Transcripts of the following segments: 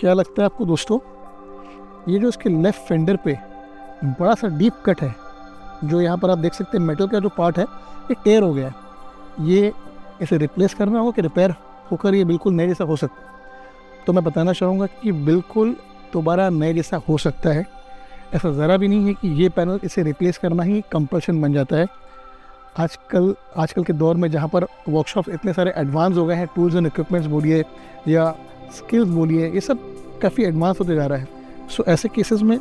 क्या लगता है आपको दोस्तों, ये जो इसके लेफ़्ट फेंडर पे बड़ा सा डीप कट है, जो यहाँ पर आप देख सकते हैं मेटल का जो पार्ट है ये टेयर हो गया है। ये इसे रिप्लेस करना होगा कि रिपेयर होकर ये बिल्कुल नए जैसा हो सकता है? तो मैं बताना चाहूँगा कि बिल्कुल दोबारा नए जैसा हो सकता है। ऐसा ज़रा भी नहीं है कि ये पैनल इसे रिप्लेस करना ही कंपल्शन बन जाता है। आजकल के दौर में जहाँ पर वर्कशॉप इतने सारे एडवांस हो गए हैं, टूल्स एंड इक्विपमेंट्स बोलिए या स्किल्स बोलिए, ये सब काफ़ी एडवांस होते जा रहा है। सो ऐसे केसेस में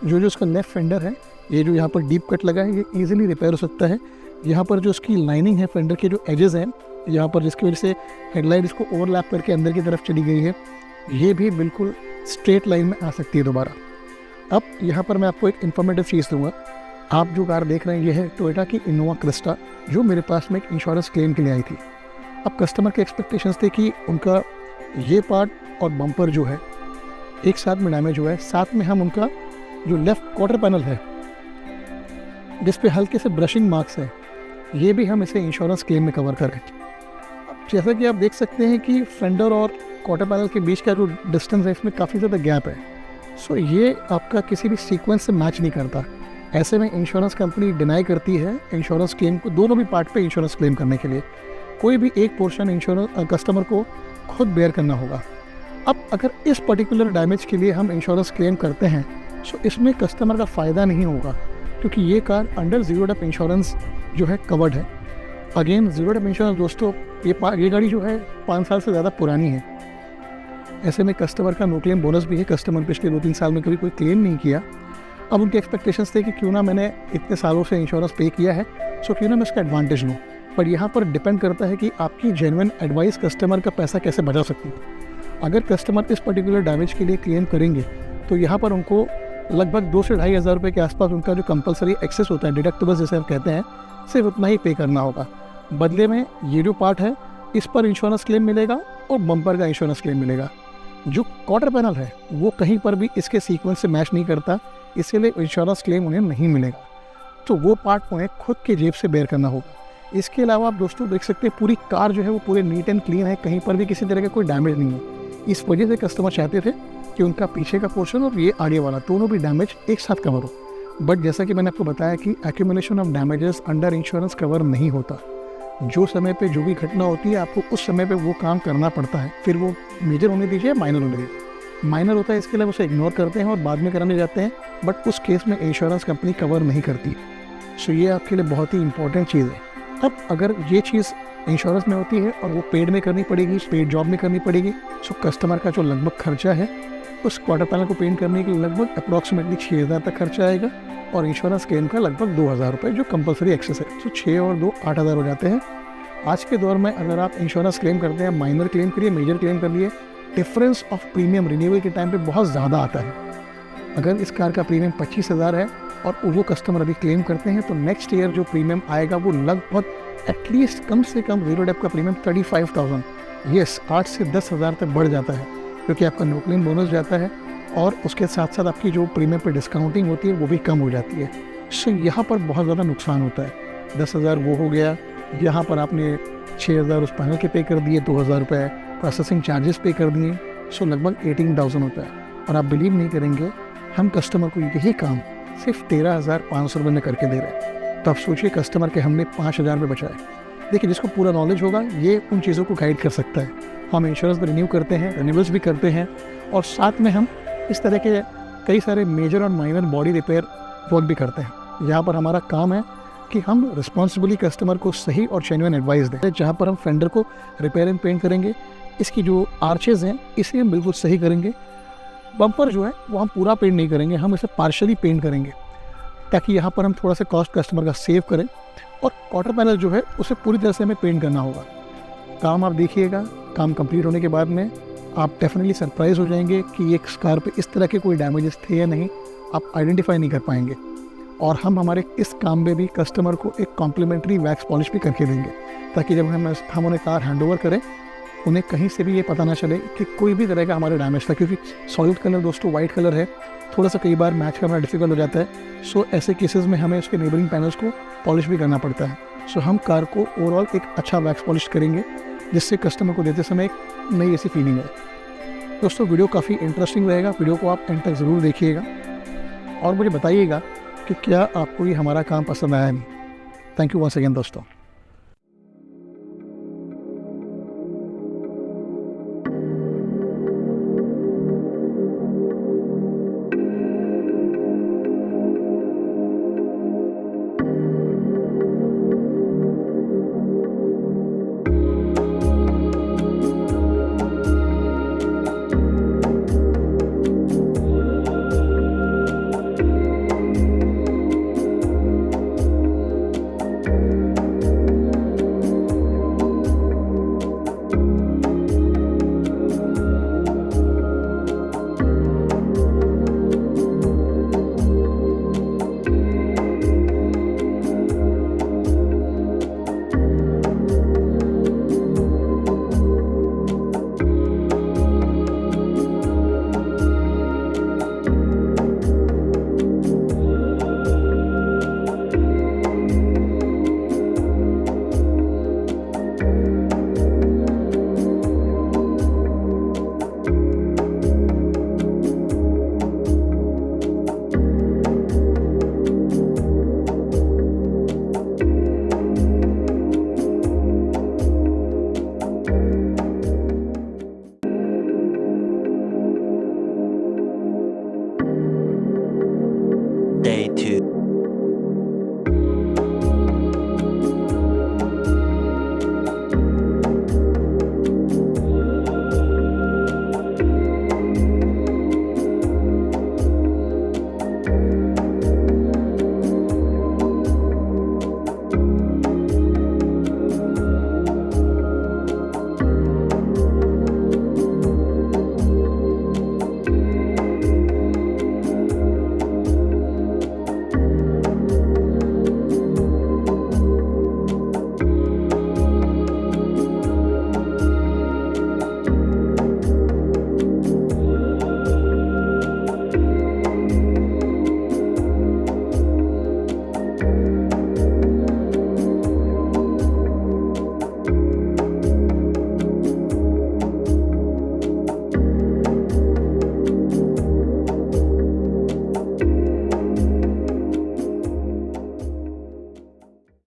जो इसका लेफ़्ट फेंडर है, ये जो यहाँ पर डीप कट लगा है, ये ईजिली रिपेयर हो सकता है। यहाँ पर जो इसकी लाइनिंग है, फेंडर के जो एजेस हैं यहाँ पर, जिसकी वजह से हेडलाइट इसको ओवरलैप करके अंदर की तरफ चली गई है, ये भी बिल्कुल स्ट्रेट लाइन में आ सकती है दोबारा। अब यहाँ पर मैं आपको एक इन्फॉर्मेटिव चीज़ दूँगा। आप जो कार देख रहे हैं ये है टोयोटा की इनोवा क्रिस्टा, जो मेरे पास में एक इंश्योरेंस क्लेम के लिए आई थी। अब कस्टमर के एक्सपेक्टेशंस थे कि उनका ये पार्ट और बम्पर जो है एक साथ में डैमेज हुआ है, साथ में हम उनका जो लेफ़्ट क्वार्टर पैनल है जिस पे हल्के से ब्रशिंग मार्क्स है, ये भी हम इसे इंश्योरेंस क्लेम में कवर करें। जैसा कि आप देख सकते हैं कि फेंडर और क्वार्टर पैनल के बीच का जो डिस्टेंस है, इसमें काफ़ी ज़्यादा गैप है। सो ये आपका किसी भी सीक्वेंस से मैच नहीं करता। ऐसे में इंश्योरेंस कंपनी डिनाई करती है इंश्योरेंस क्लेम को, दोनों भी पार्ट पे इंश्योरेंस क्लेम करने के लिए। कोई भी एक पोर्शन इंश्योरेंस कस्टमर को खुद बेयर करना होगा। अब अगर इस पर्टिकुलर डैमेज के लिए हम इंश्योरेंस क्लेम करते हैं, सो इसमें कस्टमर का फ़ायदा नहीं होगा, क्योंकि ये car under zero dep insurance जो है कवर्ड है। अगेन ज़ीरो डेप इंश्योरेंस दोस्तों, ये गाड़ी जो है 5 साल से ज़्यादा पुरानी है। ऐसे में कस्टमर का नो क्लेम बोनस भी है। कस्टमर पिछले 2-3 साल में कभी कोई क्लेम नहीं किया। अब उनके एक्सपेक्टेशंस थे कि क्यों ना मैंने इतने सालों से इंश्योरेंस पे किया है, सो क्यों ना मैं इसका एडवांटेज लूँ। पर यहाँ पर डिपेंड करता है कि आपकी जेन्युइन एडवाइस कस्टमर का पैसा कैसे बचा सकती है। अगर कस्टमर इस पर्टिकुलर डैमेज के लिए क्लेम करेंगे तो यहाँ पर उनको लगभग 2 से 2,500 हज़ार रुपये के आसपास उनका जो कंपलसरी एक्सेस होता है, डिडक्टिबल जैसे हम कहते हैं, सिर्फ उतना ही पे करना होगा। बदले में ये जो पार्ट है इस पर इंश्योरेंस क्लेम मिलेगा और बम्पर का इंश्योरेंस क्लेम मिलेगा। जो क्वार्टर पैनल है वो कहीं पर भी इसके सीक्वेंस से मैच नहीं करता, इसीलिए इंश्योरेंस क्लेम उन्हें नहीं मिलेगा। तो वो पार्ट उन्हें खुद के जेब से बेयर करना होगा। इसके अलावा आप दोस्तों देख सकते हैं पूरी कार जो है वो पूरे नीट एंड क्लीन है, कहीं पर भी किसी तरह का कोई डैमेज नहीं है। इस वजह से कस्टमर चाहते थे कि उनका पीछे का पोर्शन और ये आगे वाला दोनों भी डैमेज एक साथ कवर हो। बट जैसा कि मैंने आपको बताया कि accumulation of damages under insurance cover नहीं होता। जो समय पे जो भी घटना होती है आपको उस समय पे वो काम करना पड़ता है, फिर वो मेजर होने दीजिए, माइनर होने दीजिए। माइनर होता है इसके लिए उसे इग्नोर करते हैं और बाद में कराने जाते हैं, बट उस केस में इंश्योरेंस कंपनी कवर नहीं करती। सो ये आपके लिए बहुत ही इंपॉर्टेंट चीज़ है। अब अगर ये चीज़ इंश्योरेंस में होती है और वो पेड में करनी पड़ेगी, पेड जॉब में करनी पड़ेगी, सो कस्टमर का जो लगभग खर्चा है उस क्वार्टर पैनल को पेंट करने के लिए लगभग अप्रॉक्सीमेटली 6,000 तक खर्चा आएगा और इंश्योरेंस क्लेम का लगभग 2,000 रुपये जो कंपलसरी एक्सेस है। सो 6 और 2 8,000 हो जाते हैं। आज के दौर में अगर आप इंश्योरेंस क्लेम करते हैं, माइनर क्लेम करिए, मेजर क्लेम कर लिए, डिफरेंस ऑफ प्रीमियम रिन्यूअल के टाइम पे बहुत ज़्यादा आता है। अगर इस कार का प्रीमियम 25,000 है और वो कस्टमर अभी क्लेम करते हैं तो नेक्स्ट ईयर जो प्रीमियम आएगा वो लगभग एटलीस्ट कम से कम ज़ीरो डेप का प्रीमियम 35,000, यस 8 से 10,000 तक बढ़ जाता है, क्योंकि आपका नो क्लेम बोनस जाता है और उसके साथ साथ आपकी जो प्रीमियम पे डिस्काउंटिंग होती है वो भी कम हो जाती है। सो यहाँ पर बहुत ज़्यादा नुकसान होता है। 10,000 वो हो गया, यहाँ पर आपने 6,000 उस पैनल के पे कर दिए, 2,000 रुपये प्रोसेसिंग चार्जेस पे कर दिए, सो लगभग 18,000 होता है। और आप बिलीव नहीं करेंगे, हम कस्टमर को यही काम सिर्फ 13,500 रुपये में करके दे रहे हैं। तो आप सोचिए कस्टमर के हमने 5,000 रुपये बचाए। देखिए जिसको पूरा नॉलेज होगा ये उन चीज़ों को गाइड कर सकता है। हम इंश्योरेंस भी रिन्यू करते हैं, रिन्यूअल्स भी करते हैं और साथ में हम इस तरह के कई सारे मेजर और माइनर बॉडी रिपेयर वर्क भी करते हैं। यहाँ पर हमारा काम है कि हम रिस्पॉन्सिबली कस्टमर को सही और जेन्युइन एडवाइस दें। जहाँ पर हम फेंडर को रिपेयर एंड पेंट करेंगे, इसकी जो आर्चेज़ हैं इसे हम बिल्कुल सही करेंगे। बम्पर जो है वो हम पूरा पेंट नहीं करेंगे, हम इसे पार्शली पेंट करेंगे ताकि यहाँ पर हम थोड़ा सा कॉस्ट कस्टमर का सेव करें। और क्वार्टर पैनल जो है उसे पूरी तरह से हमें पेंट करना होगा। काम आप देखिएगा, काम कंप्लीट होने के बाद में आप डेफिनेटली सरप्राइज हो जाएंगे कि एक कार पे इस तरह के कोई डैमेजेस थे या नहीं, आप आइडेंटिफाई नहीं कर पाएंगे। और हम हमारे इस काम में भी कस्टमर को एक कॉम्प्लीमेंट्री वैक्स पॉलिश भी करके देंगे, ताकि जब हम उन्हें कार हैंडओवर करें उन्हें कहीं से भी ये पता ना चले कि कोई भी तरह का हमारा डैमेज था। क्योंकि सॉलिड कलर दोस्तों वाइट कलर है, थोड़ा सा कई बार मैच करना डिफिकल्ट हो जाता है। सो ऐसे केसेस में हमें उसके नेबरिंग पैनल्स को पॉलिश भी करना पड़ता है। सो हम कार को ओवरऑल एक अच्छा वैक्स पॉलिश करेंगे जिससे कस्टमर को देते समय एक नई ऐसी फीलिंग है। दोस्तों वीडियो काफ़ी इंटरेस्टिंग रहेगा, वीडियो को आप एंड तक ज़रूर देखिएगा और मुझे बताइएगा कि क्या आपको ये हमारा काम पसंद आया नहीं। थैंक यू वंस अगेन दोस्तों। Day 2.